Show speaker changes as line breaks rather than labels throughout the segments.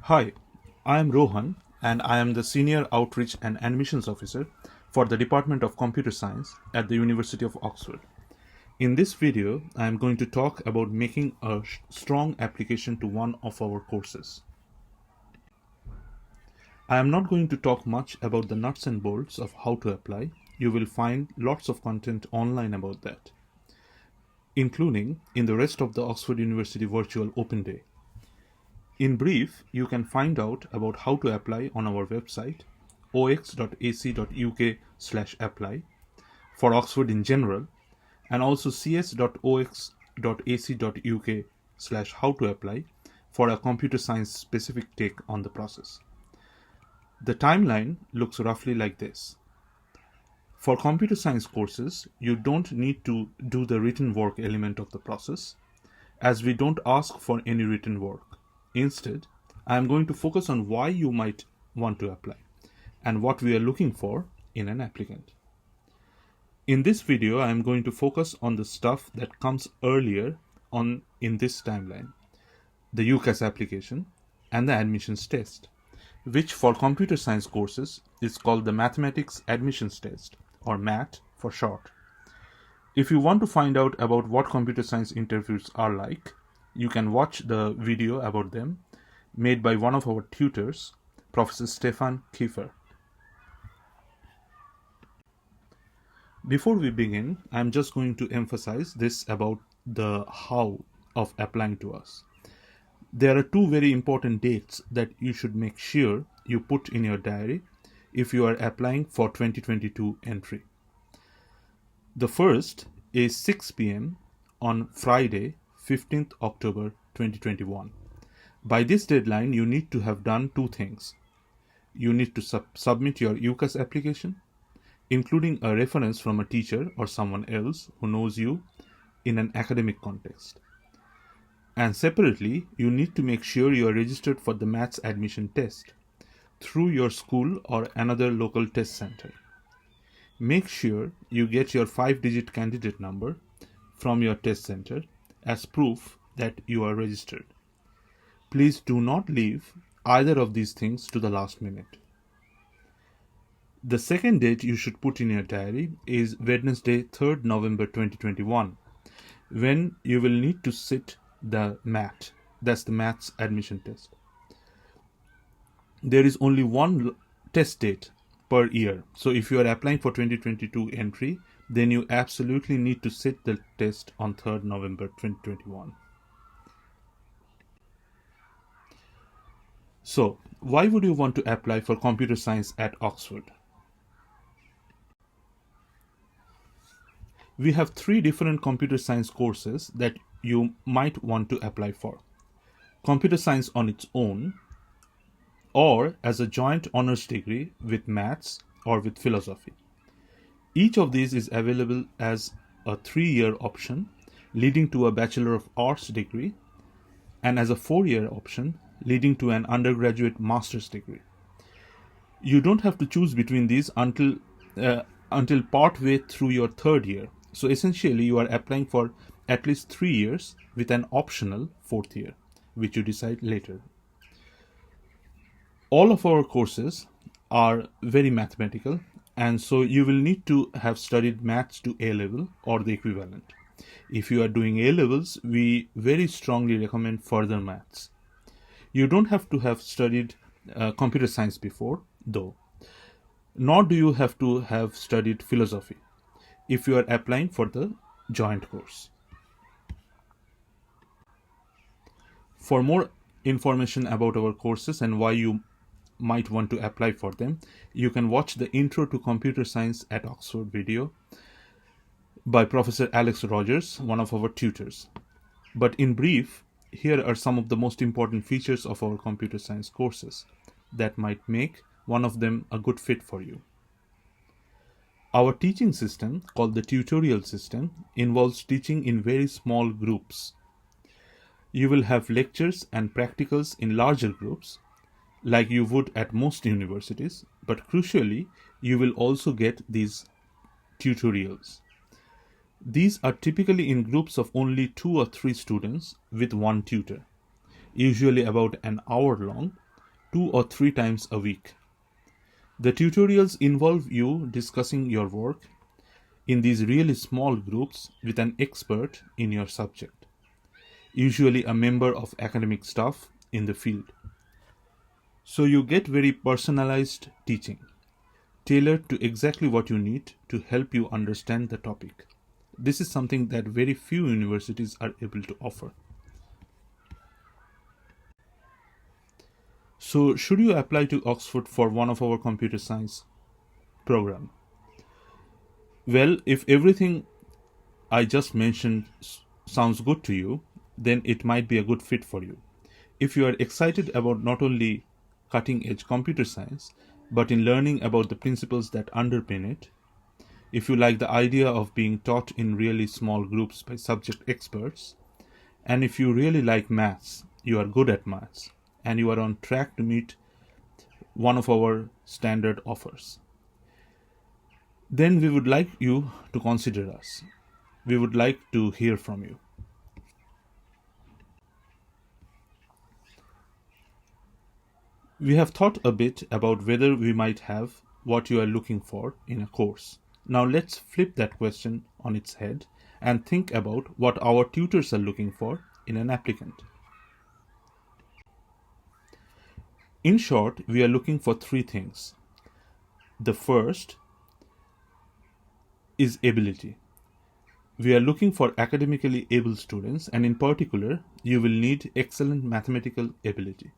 Hi, I am Rohan and I am the Senior Outreach and Admissions Officer for the Department of Computer Science at the University of Oxford. In this video, I am going to talk about making a strong application to one of our courses. I am not going to talk much about the nuts and bolts of how to apply. You will find lots of content online about that, including in the rest of the Oxford University Virtual Open Day. In brief, you can find out about how to apply on our website ox.ac.uk/apply for Oxford in general, and also cs.ox.ac.uk/how to apply for a computer science specific take on the process. The timeline looks roughly like this. For computer science courses, you don't need to do the written work element of the process, as we don't ask for any written work. Instead, I am going to focus on why you might want to apply and what we are looking for in an applicant. In this video, I am going to focus on the stuff that comes earlier on in this timeline, the UCAS application and the admissions test, which for computer science courses is called the Mathematics Admissions Test, or MAT for short. If you want to find out about what computer science interviews are like, you can watch the video about them made by one of our tutors, Professor Stefan Kiefer. Before we begin, I'm just going to emphasize this about the how of applying to us. There are two very important dates that you should make sure you put in your diary if you are applying for 2022 entry. The first is 6 p.m. on Friday, 15th October 2021. By this deadline, you need to have done two things. You need to submit your UCAS application, including a reference from a teacher or someone else who knows you in an academic context. And separately, you need to make sure you are registered for the maths admission test through your school or another local test center. Make sure you get your 5-digit candidate number from your test center as proof that you are registered. Please do not leave either of these things to the last minute. The second date you should put in your diary is Wednesday, 3rd November 2021, when you will need to sit the MAT, that's the maths admission test. There is only one test date per year, so if you are applying for 2022 entry, then you absolutely need to sit the test on 3rd November 2021. So, why would you want to apply for computer science at Oxford? We have 3 different computer science courses that you might want to apply for. Computer science on its own, or as a joint honors degree with maths or with philosophy. Each of these is available as a 3-year option leading to a Bachelor of Arts degree, and as a 4-year option leading to an undergraduate master's degree. You don't have to choose between these until partway through your 3rd year. So essentially you are applying for at least 3 years with an optional 4th year, which you decide later. All of our courses are very mathematical, and so you will need to have studied maths to A level or the equivalent. If you are doing A levels, we very strongly recommend further maths. You don't have to have studied computer science before, though, nor do you have to have studied philosophy if you are applying for the joint course. For more information about our courses and why you might want to apply for them, you can watch the Intro to Computer Science at Oxford video by Professor Alex Rogers, one of our tutors. But in brief, here are some of the most important features of our computer science courses that might make one of them a good fit for you. Our teaching system, called the tutorial system, involves teaching in very small groups. You will have lectures and practicals in larger groups, like you would at most universities, but crucially, you will also get these tutorials. These are typically in groups of only 2 or 3 students with one tutor, usually about an hour long, 2 or 3 times a week. The tutorials involve you discussing your work in these really small groups with an expert in your subject, usually a member of academic staff in the field. So you get very personalized teaching, tailored to exactly what you need to help you understand the topic. This is something that very few universities are able to offer. So, should you apply to Oxford for one of our computer science program? Well, if everything I just mentioned sounds good to you, then it might be a good fit for you. If you are excited about not only cutting edge computer science, but in learning about the principles that underpin it, if you like the idea of being taught in really small groups by subject experts, and if you really like maths, you are good at maths, and you are on track to meet one of our standard offers, then we would like you to consider us. We would like to hear from you. We have thought a bit about whether we might have what you are looking for in a course. Now let's flip that question on its head and think about what our tutors are looking for in an applicant. In short, we are looking for 3 things. The first is ability. We are looking for academically able students, and in particular, you will need excellent mathematical ability.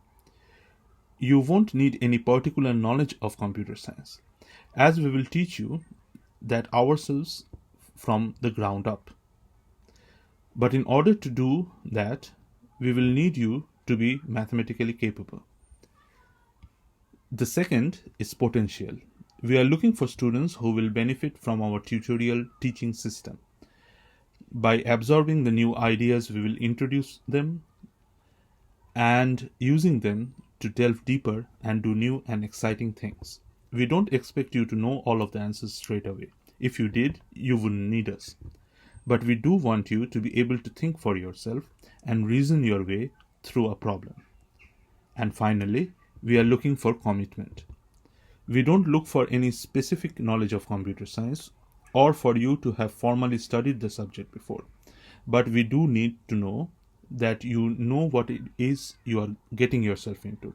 You won't need any particular knowledge of computer science, as we will teach you that ourselves from the ground up. But in order to do that, we will need you to be mathematically capable. The second is potential. We are looking for students who will benefit from our tutorial teaching system. By absorbing the new ideas, we will introduce them and using them to delve deeper and do new and exciting things. We don't expect you to know all of the answers straight away. If you did, you wouldn't need us. But we do want you to be able to think for yourself and reason your way through a problem. And finally, we are looking for commitment. We don't look for any specific knowledge of computer science or for you to have formally studied the subject before, but we do need to know that you know what it is you are getting yourself into,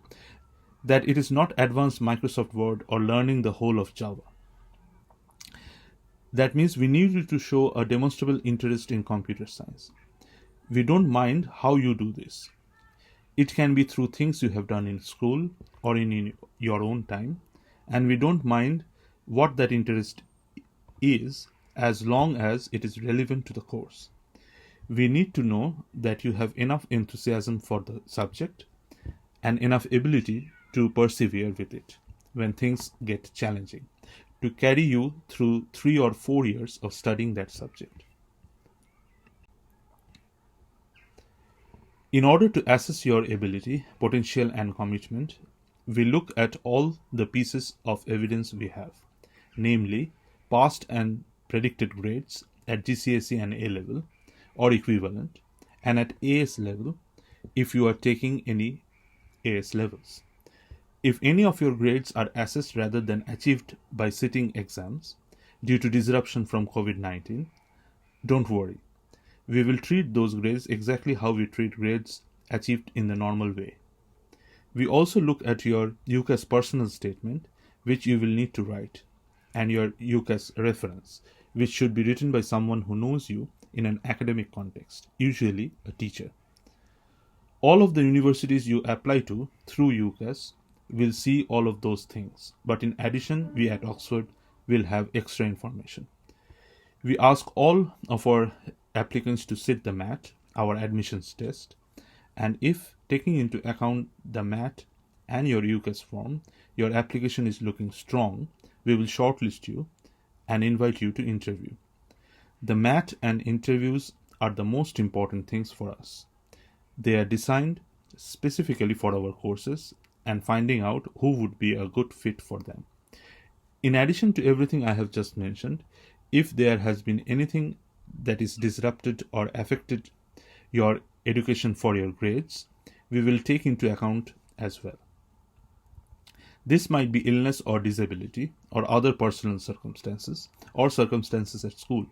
that it is not advanced Microsoft Word or learning the whole of Java. That means we need you to show a demonstrable interest in computer science. We don't mind how you do this. It can be through things you have done in school or in your own time, and we don't mind what that interest is as long as it is relevant to the course. We need to know that you have enough enthusiasm for the subject and enough ability to persevere with it when things get challenging, to carry you through 3 or 4 years of studying that subject. In order to assess your ability, potential, and commitment, we look at all the pieces of evidence we have, namely past and predicted grades at GCSE and A level or equivalent, and at AS level if you are taking any AS levels. If any of your grades are assessed rather than achieved by sitting exams due to disruption from COVID-19, don't worry. We will treat those grades exactly how we treat grades achieved in the normal way. We also look at your UCAS personal statement, which you will need to write, and your UCAS reference, which should be written by someone who knows you in an academic context, usually a teacher. All of the universities you apply to through UCAS will see all of those things, but in addition, we at Oxford will have extra information. We ask all of our applicants to sit the MAT, our admissions test, and if, taking into account the MAT and your UCAS form, your application is looking strong, we will shortlist you and invite you to interview. The MAT and interviews are the most important things for us. They are designed specifically for our courses and finding out who would be a good fit for them. In addition to everything I have just mentioned, if there has been anything that is disrupted or affected your education for your grades, we will take into account as well. This might be illness or disability or other personal circumstances or circumstances at school.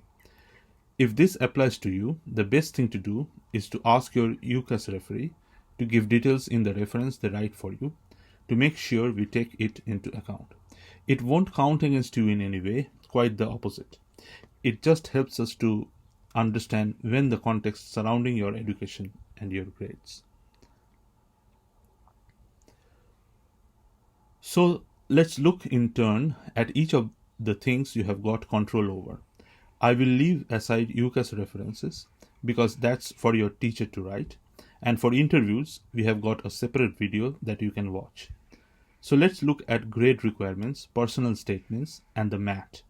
If this applies to you, the best thing to do is to ask your UCAS referee to give details in the reference they write for you to make sure we take it into account. It won't count against you in any way, quite the opposite. It just helps us to understand when the context surrounding your education and your grades. So let's look in turn at each of the things you have got control over. I will leave aside UCAS references because that's for your teacher to write, and for interviews we have got a separate video that you can watch. So let's look at grade requirements, personal statements, and the MAT,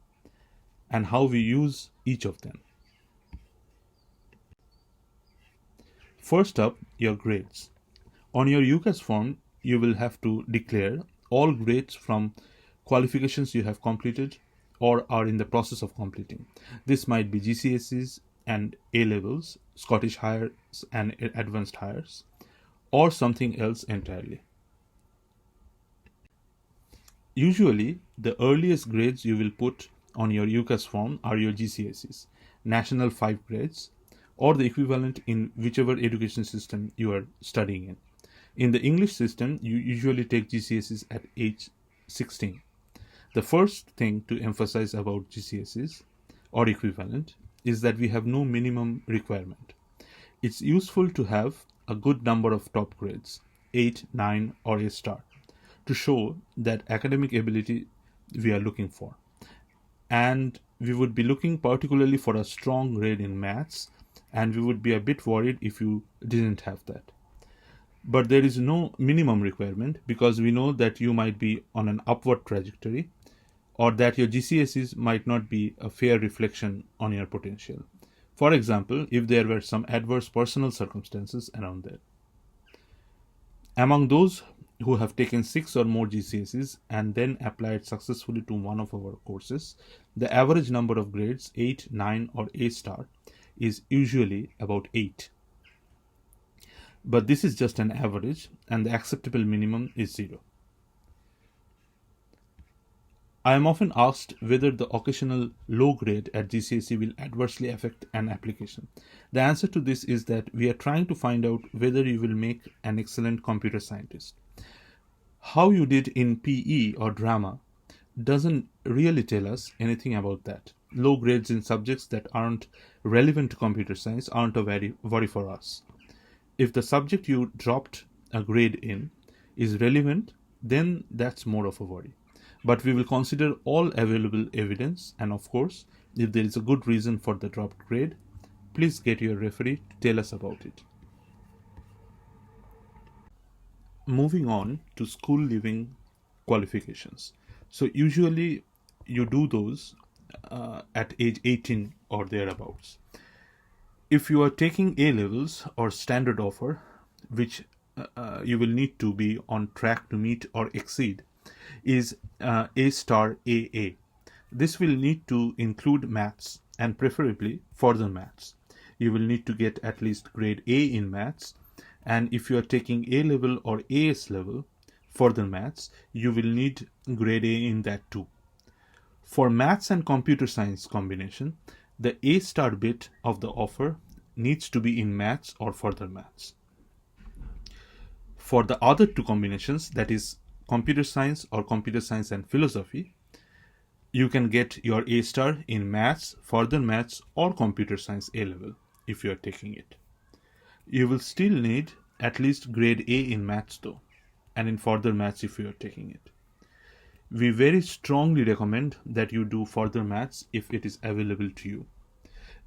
and how we use each of them. First up, your grades. On your UCAS form, you will have to declare all grades from qualifications you have completed or are in the process of completing. This might be GCSEs and A levels, Scottish Highers and Advanced Highers, or something else entirely. Usually, the earliest grades you will put on your UCAS form are your GCSEs, National 5 grades, or the equivalent in whichever education system you are studying in. In the English system, you usually take GCSEs at age 16. The first thing to emphasize about GCSEs or equivalent is that we have no minimum requirement. It's useful to have a good number of top grades, 8, 9, or A star, to show that academic ability we are looking for. And we would be looking particularly for a strong grade in maths, and we would be a bit worried if you didn't have that. But there is no minimum requirement because we know that you might be on an upward trajectory or that your GCSEs might not be a fair reflection on your potential. For example, if there were some adverse personal circumstances around there. Among those who have taken 6 or more GCSEs and then applied successfully to one of our courses, the average number of grades, 8, 9, or A star, is usually about 8. But this is just an average, and the acceptable minimum is 0. I am often asked whether the occasional low grade at GCSE will adversely affect an application. The answer to this is that we are trying to find out whether you will make an excellent computer scientist. How you did in PE or drama doesn't really tell us anything about that. Low grades in subjects that aren't relevant to computer science aren't a worry for us. If the subject you dropped a grade in is relevant, then that's more of a worry. But we will consider all available evidence, and of course, if there is a good reason for the dropped grade, please get your referee to tell us about it. Moving on to school leaving qualifications. So usually you do those at age 18 or thereabouts. If you are taking A levels or standard offer, which you will need to be on track to meet or exceed, is A star AA. This will need to include maths and preferably further maths. You will need to get at least grade A in maths, and if you are taking A level or AS level further maths, you will need grade A in that too. For maths and computer science combination, the A star bit of the offer needs to be in maths or further maths. For the other two combinations, that is computer science or computer science and philosophy, you can get your A star in maths, further maths, or computer science A level if you are taking it. You will still need at least grade A in maths though, and in further maths if you are taking it. We very strongly recommend that you do further maths if it is available to you.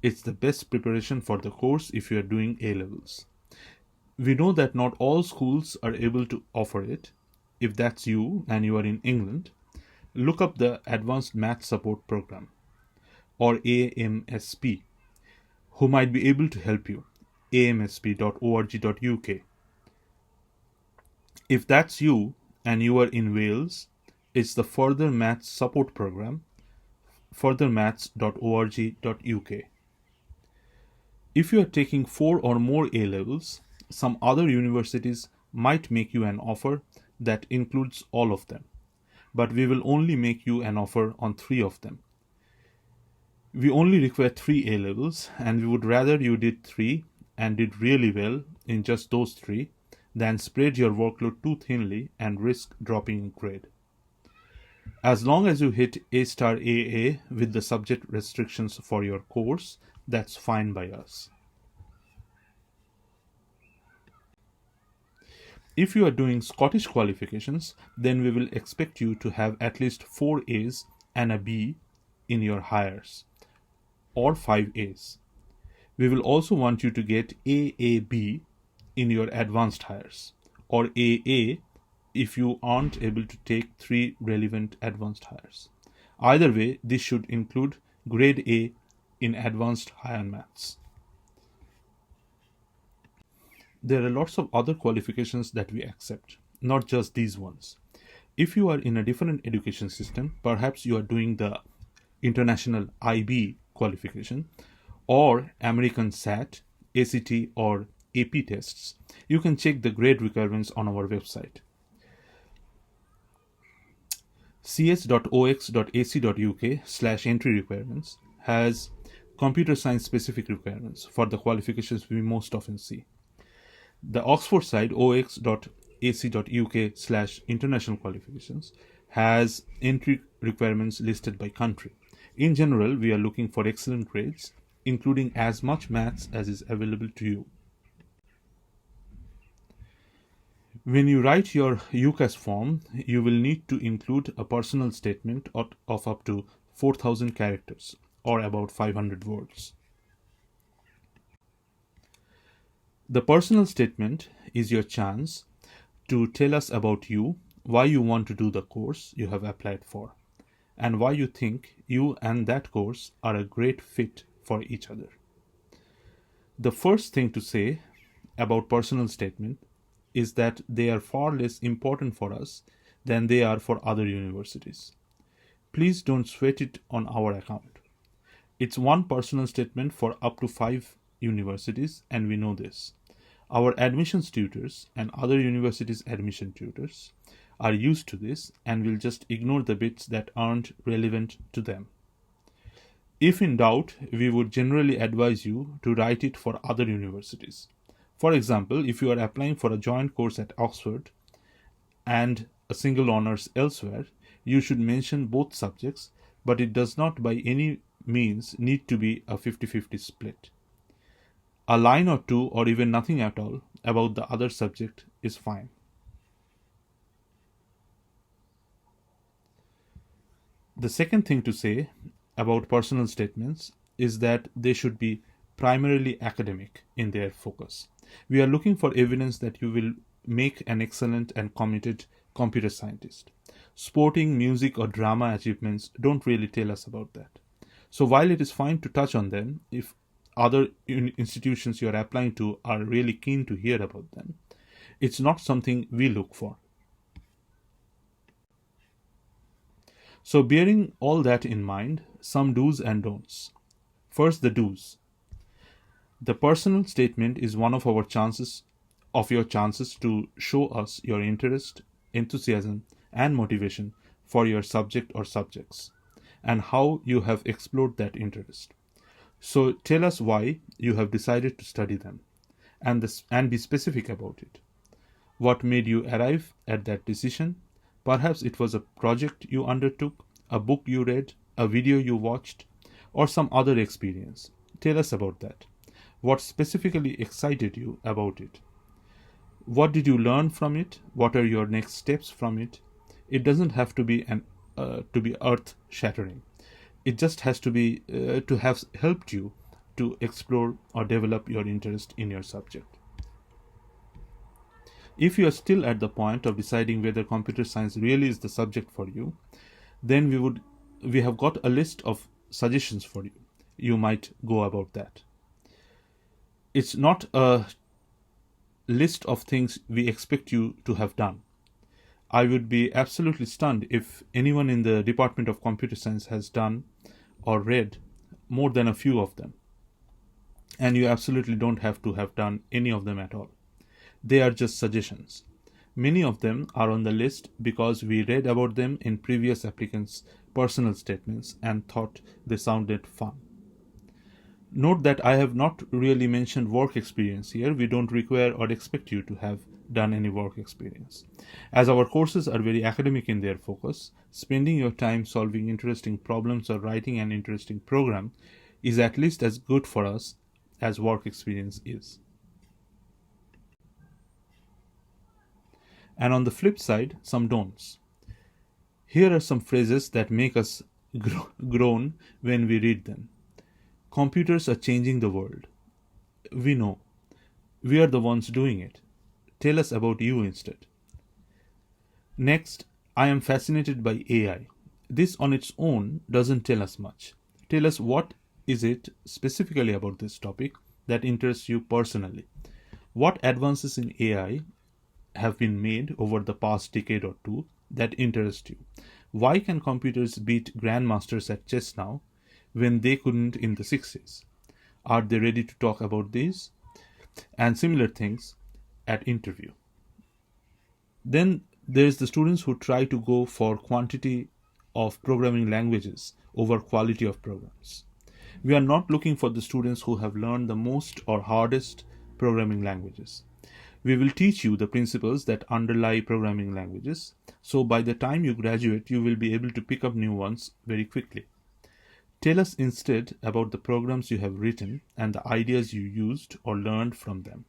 It's the best preparation for the course if you are doing A levels. We know that not all schools are able to offer it. If that's you and you are in England, look up the Advanced Math Support Program or AMSP, who might be able to help you. amsp.org.uk. If that's you and you are in Wales, it's the Further Maths Support Program, furthermaths.org.uk. If you are taking 4 or more A levels, some other universities might make you an offer that includes all of them. but we will only make you an offer on 3 of them. We only require 3 A levels, and we would rather you did 3 and did really well in just those 3 than spread your workload too thinly and risk dropping in grade. As long as you hit A star AA with the subject restrictions for your course, that's fine by us. If you are doing Scottish qualifications, then we will expect you to have at least 4 A's and a B in your hires, or 5 A's. We will also want you to get AAB in your advanced hires, or AA if you aren't able to take 3 relevant advanced hires. Either way, this should include grade A in advanced higher maths. There are lots of other qualifications that we accept, not just these ones. If you are in a different education system, perhaps you are doing the International IB qualification or American SAT, ACT, or AP tests, you can check the grade requirements on our website. cs.ox.ac.uk/entry requirements has computer science specific requirements for the qualifications we most often see. The Oxford side, ox.ac.uk/international qualifications, has entry requirements listed by country. In general, we are looking for excellent grades, including as much maths as is available to you. When you write your UCAS form, you will need to include a personal statement of up to 4,000 characters, or about 500 words. The personal statement is your chance to tell us about you, why you want to do the course you have applied for, and why you think you and that course are a great fit for each other. The first thing to say about personal statement is that they are far less important for us than they are for other universities. Please don't sweat it on our account. It's one personal statement for up to 5 universities, and we know this. Our admissions tutors and other universities' admission tutors are used to this and will just ignore the bits that aren't relevant to them. If in doubt, we would generally advise you to write it for other universities. For example, if you are applying for a joint course at Oxford and a single honours elsewhere, you should mention both subjects, but it does not by any means need to be a 50-50 split. A line or 2 or even nothing at all about the other subject is fine. The second thing to say about personal statements is that they should be primarily academic in their focus. We are looking for evidence that you will make an excellent and committed computer scientist. Sporting, music, or drama achievements don't really tell us about that. So while it is fine to touch on them, if other institutions you are applying to are really keen to hear about them, it's not something we look for. So bearing all that in mind, some do's and don'ts. First, the do's. The personal statement is one of your chances to show us your interest, enthusiasm, and motivation for your subject or subjects, and how you have explored that interest. So tell us why you have decided to study them, and be specific about it. What made you arrive at that decision? Perhaps it was a project you undertook, a book you read, a video you watched, or some other experience. Tell us about that. What specifically excited you about it? What did you learn from it? What are your next steps from it? It doesn't have to be earth-shattering. It just has to be to have helped you to explore or develop your interest in your subject. If you are still at the point of deciding whether computer science really is the subject for you, then we have got a list of suggestions for you. You might go about that. It's not a list of things we expect you to have done. I would be absolutely stunned if anyone in the Department of Computer Science has done or read more than a few of them. And you absolutely don't have to have done any of them at all. They are just suggestions. Many of them are on the list because we read about them in previous applicants' personal statements and thought they sounded fun. Note that I have not really mentioned work experience here. We don't require or expect you to have done any work experience. As our courses are very academic in their focus, spending your time solving interesting problems or writing an interesting program is at least as good for us as work experience is. And on the flip side, some don'ts. Here are some phrases that make us groan when we read them. Computers are changing the world. We know. We are the ones doing it. Tell us about you instead. Next, I am fascinated by AI. This on its own doesn't tell us much. Tell us what is it specifically about this topic that interests you personally. What advances in AI have been made over the past decade or two that interest you? Why can computers beat grandmasters at chess now when they couldn't in the 60s? Are they ready to talk about these and similar things at interview? Then there's the students who try to go for quantity of programming languages over quality of programs. We are not looking for the students who have learned the most or hardest programming languages. We will teach you the principles that underlie programming languages, so by the time you graduate, you will be able to pick up new ones very quickly. Tell us instead about the programs you have written and the ideas you used or learned from them.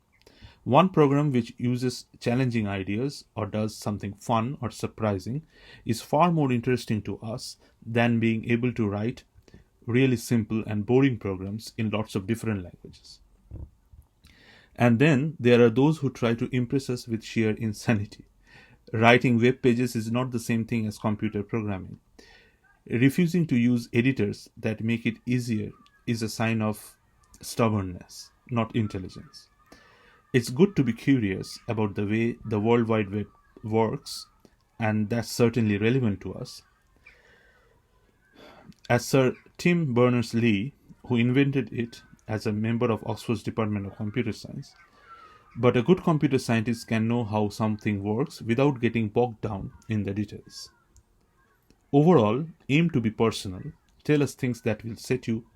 One program which uses challenging ideas or does something fun or surprising is far more interesting to us than being able to write really simple and boring programs in lots of different languages. And then there are those who try to impress us with sheer insanity. Writing web pages is not the same thing as computer programming. Refusing to use editors that make it easier is a sign of stubbornness, not intelligence. It's good to be curious about the way the World Wide Web works, and that's certainly relevant to us. As Sir Tim Berners-Lee, who invented it as a member of Oxford's Department of Computer Science, but a good computer scientist can know how something works without getting bogged down in the details. Overall, aim to be personal. Tell us things that will set you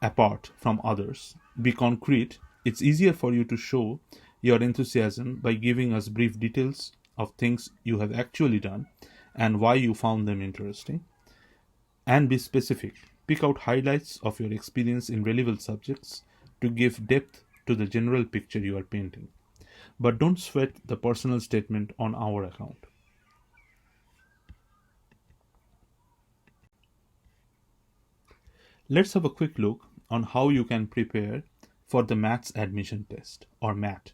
apart from others. Be concrete. It's easier for you to show your enthusiasm by giving us brief details of things you have actually done and why you found them interesting. And be specific. Pick out highlights of your experience in relevant subjects to give depth to the general picture you are painting. But don't sweat the personal statement on our account. Let's have a quick look on how you can prepare for the maths admission test, or MAT.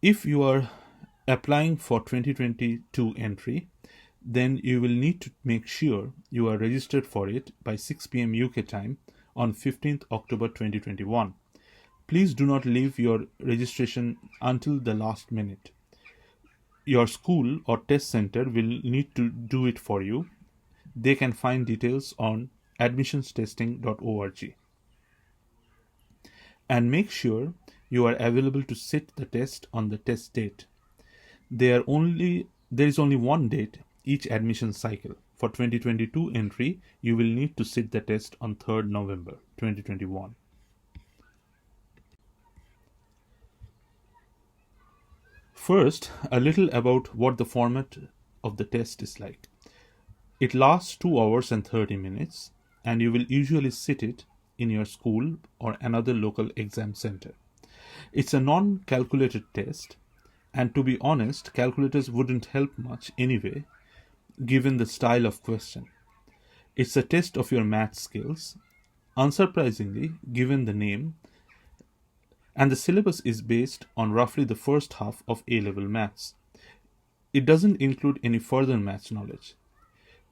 If you are applying for 2022 entry, then you will need to make sure you are registered for it by 6 p.m. UK time on 15th October 2021. Please do not leave your registration until the last minute. Your school or test center will need to do it for you. They can find details on admissionstesting.org. And make sure you are available to sit the test on the test date. There is only one date each admission cycle. For 2022 entry, you will need to sit the test on 3rd November 2021. First, a little about what the format of the test is like. It lasts 2 hours and 30 minutes, and you will usually sit it in your school or another local exam center. It's a non-calculated test, and to be honest, calculators wouldn't help much anyway, given the style of question. It's a test of your math skills, unsurprisingly, given the name, and the syllabus is based on roughly the first half of A-level maths. It doesn't include any further maths knowledge.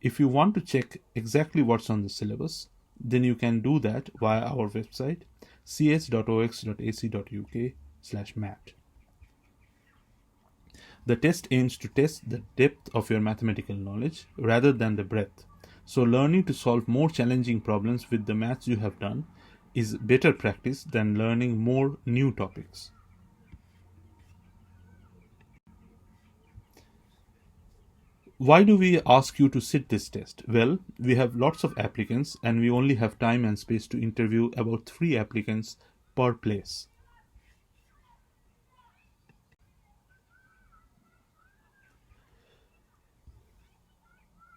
If you want to check exactly what's on the syllabus, then you can do that via our website, cs.ox.ac.uk/math. The test aims to test the depth of your mathematical knowledge rather than the breadth. So learning to solve more challenging problems with the maths you have done is better practice than learning more new topics. Why do we ask you to sit this test? Well, we have lots of applicants and we only have time and space to interview about 3 applicants per place.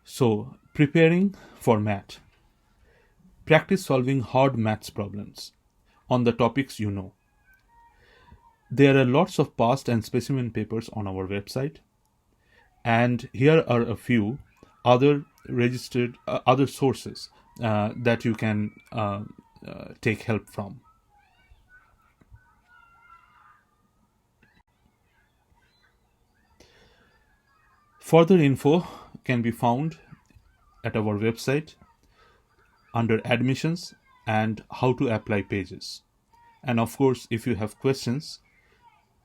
So, preparing for math. Practice solving hard maths problems on the topics you know. There are lots of past and specimen papers on our website, and here are a few other registered other sources that you can take help from. Further info can be found at our website under admissions and how to apply pages. And of course, if you have questions,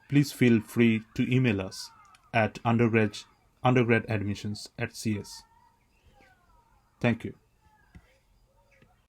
please feel free to email us at undergradadmissions@cs. Thank you.